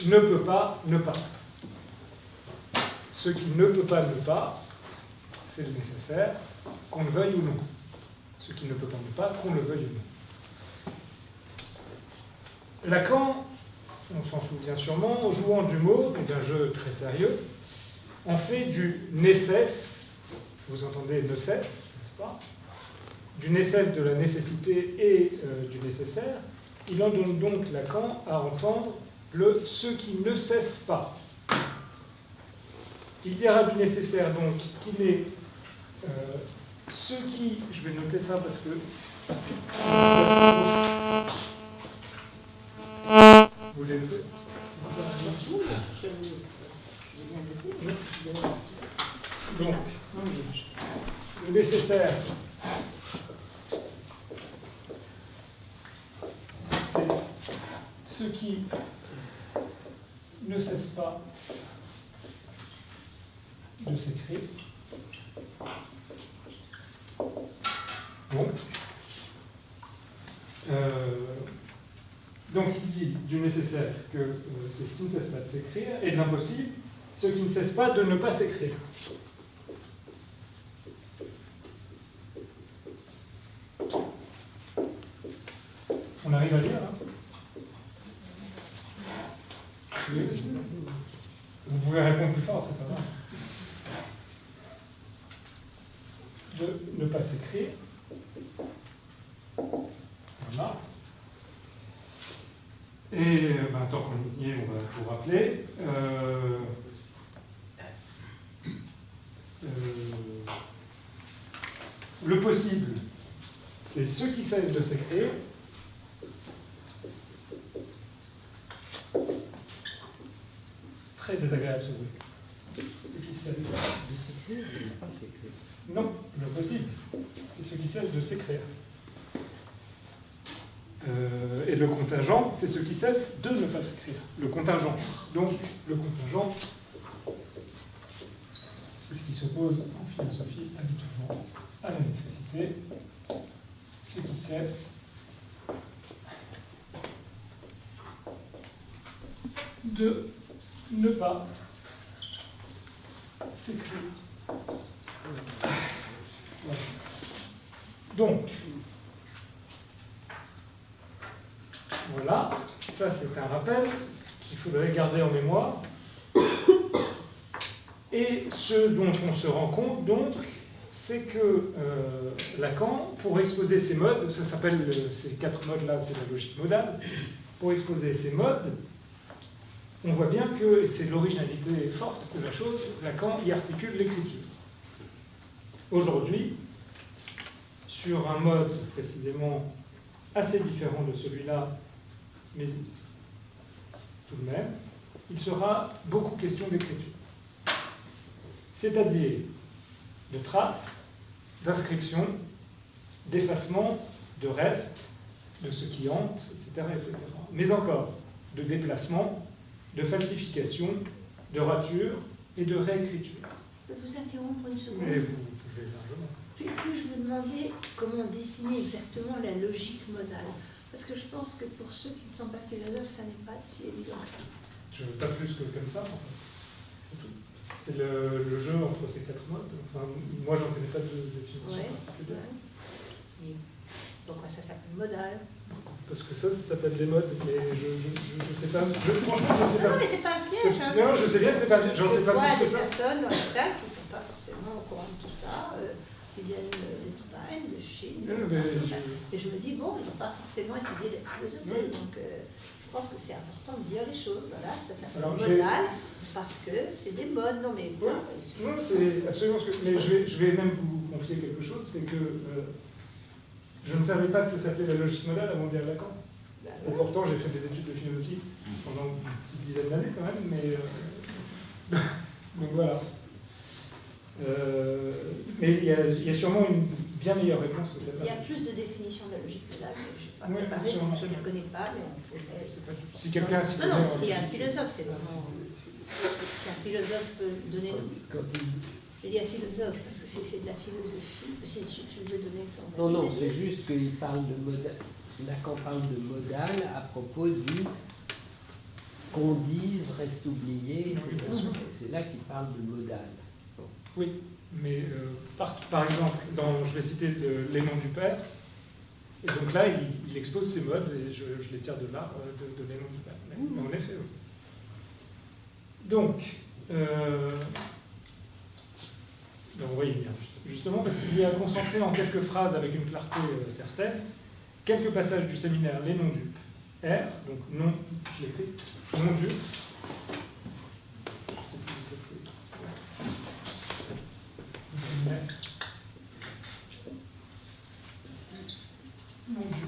ne peut pas ne pas. Ce qui ne peut pas ne pas, c'est le nécessaire, qu'on le veuille ou non. Ce qui ne peut pas ne pas, qu'on le veuille ou non. Lacan, on s'en souvient sûrement, jouant du mot, et d'un jeu très sérieux, en fait du nécesse, vous entendez ne cesse, n'est-ce pas? Du nécesse de la nécessité et du nécessaire, il en donne donc Lacan à entendre le ce qui ne cesse pas. Il dira du nécessaire donc qu'il est ce qui, je vais noter ça parce que vous voulez noter? Donc, le nécessaire, c'est ce qui ne cesse pas de s'écrire. Bon. Donc il dit du nécessaire que c'est ce qui ne cesse pas de s'écrire, et de l'impossible, ce qui ne cesse pas de ne pas s'écrire. On arrive à lire, hein? Oui. Vous pouvez répondre plus fort, c'est pas grave. De ne pas s'écrire. Voilà. Et tant qu'on y est, on va vous rappeler. Le possible, c'est ce qui cesse de s'écrire. Très désagréable ce bruit. Ce qui cesse de s'écrire, il n'a pas s'écrire. Non, le possible, c'est ce qui cesse de s'écrire. Et le contingent, c'est ce qui cesse de ne pas s'écrire. Le contingent. Donc, le contingent, c'est ce qui s'oppose en philosophie habituellement à la nécessité, ce qui cesse de ne pas s'écrire. Voilà. Donc, voilà, ça c'est un rappel qu'il faudrait garder en mémoire. Et ce dont on se rend compte, donc, c'est que Lacan, pour exposer ces modes, ça s'appelle, ces 4 modes-là, c'est la logique modale, pour exposer ces modes, on voit bien que, et c'est l'originalité forte de la chose, Lacan y articule l'écriture. Aujourd'hui, sur un mode précisément assez différent de celui-là, mais tout de même, il sera beaucoup question d'écriture. C'est-à-dire de traces, d'inscriptions, d'effacement, de restes, de ce qui hante, etc., etc. Mais encore de déplacement, de falsification, de rature et de réécriture. Je peux vous interrompre une seconde? Mais vous pouvez largement. Puis-je vous demander comment on définit exactement la logique modale? Parce que je pense que pour ceux qui ne sont pas philosophes, ça n'est pas si évident. Je veux pas plus que comme ça, en fait. C'est tout. C'est le jeu entre ces 4 modes. Enfin, moi, j'en connais pas de définition particulière. Ouais. Et pourquoi ça s'appelle modal? Parce que ça s'appelle des modes, mais je sais pas. Franchement, je sais pas. Non, mais c'est pas un piège. Hein. Non, je sais bien que c'est pas un piège. J'en sais pas plus que ça. Il y a des personnes dans la salle qui ne sont pas forcément au courant de tout ça, qui viennent d'Espagne, de Chine. Et je me dis, bon, ils n'ont pas forcément étudié la philosophie. Donc, je pense que c'est important de dire les choses. Voilà, ça s'appelle modal, parce que c'est des modes. Non, mais bon. Non, c'est absolument ce que. Mais je vais même vous confier quelque chose, c'est que je ne savais pas que ça s'appelait la logique modale avant de lire Lacan. Et pourtant, j'ai fait des études de philosophie pendant une petite dizaine d'années quand même, mais donc voilà. Mais il y a sûrement une bien meilleure réponse que celle-là. Il y a plus de définitions de la logique modale, mais je ne sais pas préparé, je ne la connais pas, mais on pourrait... Si quelqu'un s'y connaît... Non, s'il y a un philosophe, c'est vraiment... Si un philosophe peut donner... Je dis un philosophe, parce que c'est de la philosophie. Si tu veux donner ton... Non, c'est juste qu'il parle de modal. Lacan parle de modal à propos du qu'on dise reste oublié. Oui, c'est là qu'il parle de modal. Oui, mais par exemple, je vais citer les noms du père, et donc là, il expose ces modes, et je les tire de là, de les noms du père. Mais en effet, oui. Donc, on va y venir, justement, parce qu'il y a concentré en quelques phrases avec une clarté certaine, quelques passages du séminaire Les noms du R, donc nom, je l'ai écrit, nom du. Nom du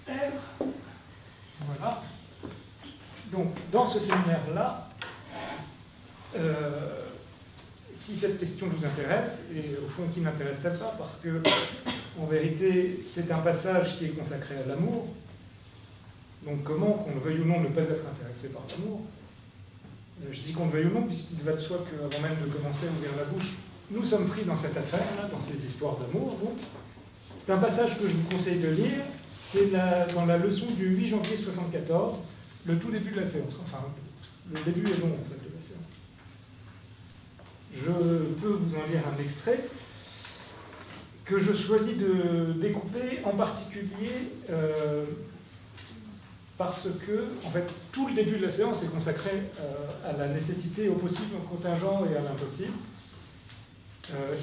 R. Voilà. Donc, dans ce séminaire-là, si cette question vous intéresse, et au fond qui n'intéresse-t-elle pas, parce que en vérité c'est un passage qui est consacré à l'amour, donc comment, qu'on le veuille ou non, ne pas être intéressé par l'amour. Je dis qu'on le veuille ou non, puisqu'il va de soi qu'avant même de commencer à ouvrir la bouche, nous sommes pris dans cette affaire-là, dans ces histoires d'amour. Donc, c'est un passage que je vous conseille de lire, c'est dans la leçon du 8 janvier 1974, le tout début de la séance, enfin, le début est long en fait de la séance. Je peux vous en lire un extrait que je choisis de découper en particulier parce que, en fait, tout le début de la séance est consacré à la nécessité, au possible, au contingent et à l'impossible.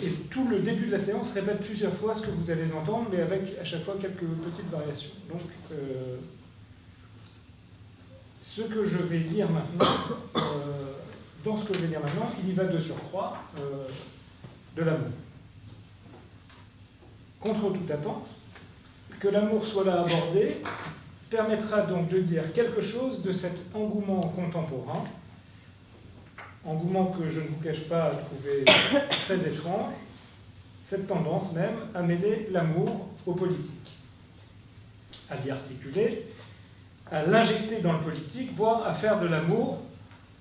Et tout le début de la séance répète plusieurs fois ce que vous allez entendre, mais avec à chaque fois quelques petites variations. Donc, ce que je vais lire maintenant, dans ce que je vais lire maintenant, il y va de surcroît de l'amour. Contre toute attente, que l'amour soit là abordé permettra donc de dire quelque chose de cet engouement contemporain, engouement que je ne vous cache pas trouver très étrange, cette tendance même à mêler l'amour aux politiques, à l'y articuler, à l'injecter dans le politique, voire à faire de l'amour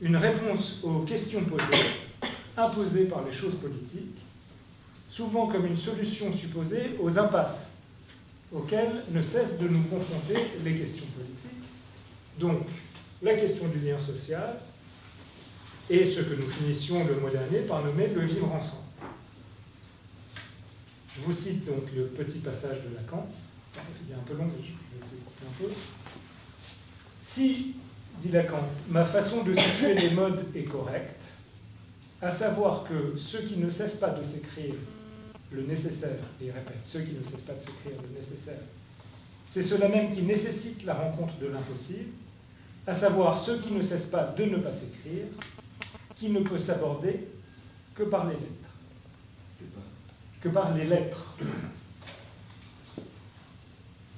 une réponse aux questions posées, imposées par les choses politiques, souvent comme une solution supposée aux impasses auxquelles ne cessent de nous confronter les questions politiques, donc la question du lien social et ce que nous finissions le mois dernier par nommer le vivre ensemble. Je vous cite donc le petit passage de Lacan, il est un peu long, mais je vais essayer de couper un peu. Si, dit Lacan, ma façon de situer les modes est correcte, à savoir que ceux qui ne cessent pas de s'écrire le nécessaire, et il répète, ceux qui ne cessent pas de s'écrire le nécessaire, c'est ceux-là même qui nécessitent la rencontre de l'impossible, à savoir ceux qui ne cessent pas de ne pas s'écrire, qui ne peut s'aborder que par les lettres. Que par les lettres.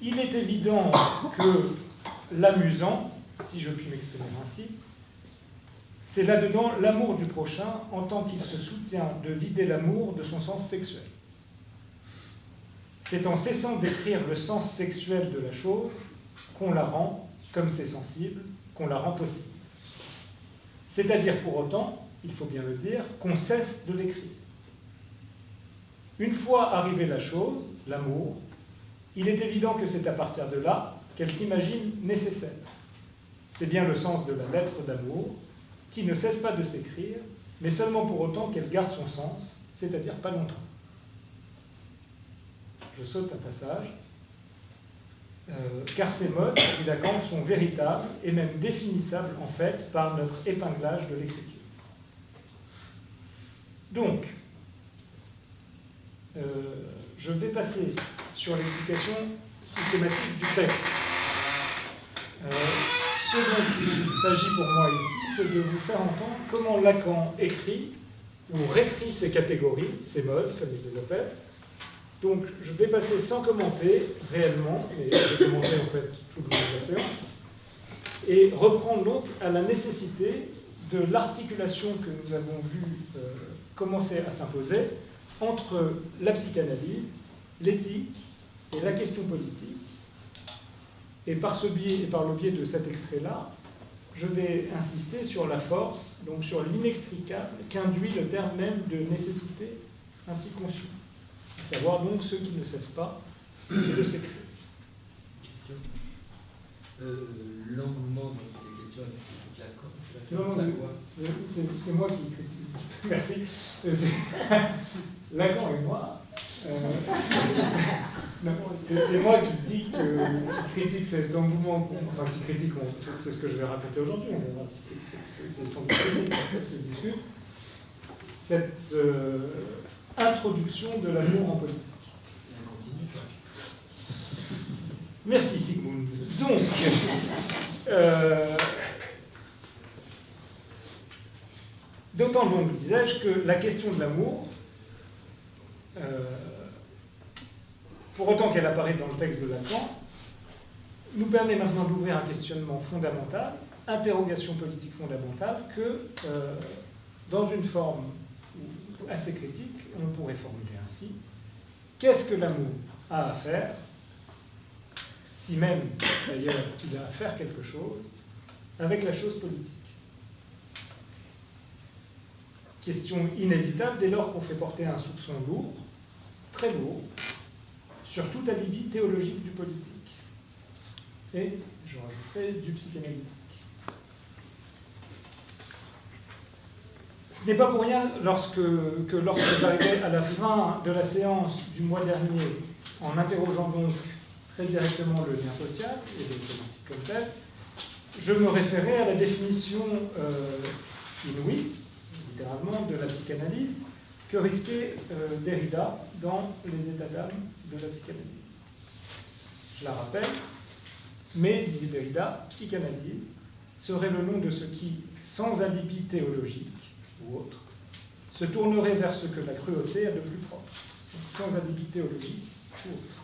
Il est évident que l'amusant, si je puis m'exprimer ainsi, c'est là-dedans l'amour du prochain en tant qu'il se soutient de vider l'amour de son sens sexuel. C'est en cessant d'écrire le sens sexuel de la chose qu'on la rend, comme c'est sensible, qu'on la rend possible. C'est-à-dire pour autant, il faut bien le dire, qu'on cesse de l'écrire. Une fois arrivée la chose, l'amour, il est évident que c'est à partir de là qu'elle s'imagine nécessaire. C'est bien le sens de la lettre d'amour, qui ne cesse pas de s'écrire, mais seulement pour autant qu'elle garde son sens, c'est-à-dire pas longtemps. Je saute un passage, car ces modes, dit Lacan, sont véritables et même définissables en fait par notre épinglage de l'écriture. Donc, je vais passer sur l'explication systématique du texte. Ce dont il s'agit pour moi ici, c'est de vous faire entendre comment Lacan écrit ou réécrit ces catégories, ces modes, comme il les appelle. Donc, je vais passer sans commenter réellement, et je vais commenter en fait tout le long de la séance, et reprendre donc à la nécessité de l'articulation que nous avons vu commencer à s'imposer entre la psychanalyse, l'éthique et la question politique. Et par ce biais et par le biais de cet extrait-là, je vais insister sur la force, donc sur l'inextricable qu'induit le terme même de nécessité ainsi conçu. À savoir donc ceux qui ne cessent pas de s'écrire. Question. L'engouement dont il est Non, c'est moi qui critique. Merci. Lacan et moi. C'est moi qui critique cet engouement, enfin qui critique, c'est ce que je vais raconter aujourd'hui, on verra si c'est sans doute critique, ça se discute, cette introduction de l'amour en politique. Merci Sigmund. Donc, d'autant donc, disais-je, que la question de l'amour, pour autant qu'elle apparaît dans le texte de Lacan, nous permet maintenant d'ouvrir un questionnement fondamental, interrogation politique fondamentale, que dans une forme assez critique, on pourrait formuler ainsi. Qu'est-ce que l'amour a à faire, si même, d'ailleurs, il a à faire quelque chose, avec la chose politique? Question inévitable dès lors qu'on fait porter un soupçon lourd, très lourd, sur tout alibi théologique du politique. Et, je rajouterai, du psychanalytique. Ce n'est pas pour rien lorsque j'arrivais à la fin de la séance du mois dernier, en interrogeant donc très directement le lien social et le politique comme tel, je me référais à la définition inouïe, littéralement, de la psychanalyse, que risquait Derrida dans les états d'âme de la psychanalyse. Je la rappelle, mais, disait Derrida, psychanalyse serait le nom de ce qui, sans alibi théologique ou autre, se tournerait vers ce que la cruauté a de plus propre, donc sans alibi théologique ou autre.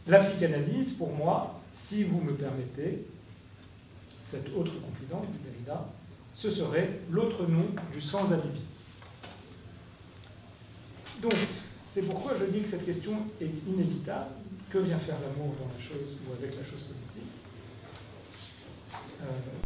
La psychanalyse, pour moi, si vous me permettez, cette autre confidence de Derrida, ce serait l'autre nom du sans-alibi. Donc, c'est pourquoi je dis que cette question est inévitable. Que vient faire l'amour dans la chose ou avec la chose politique ?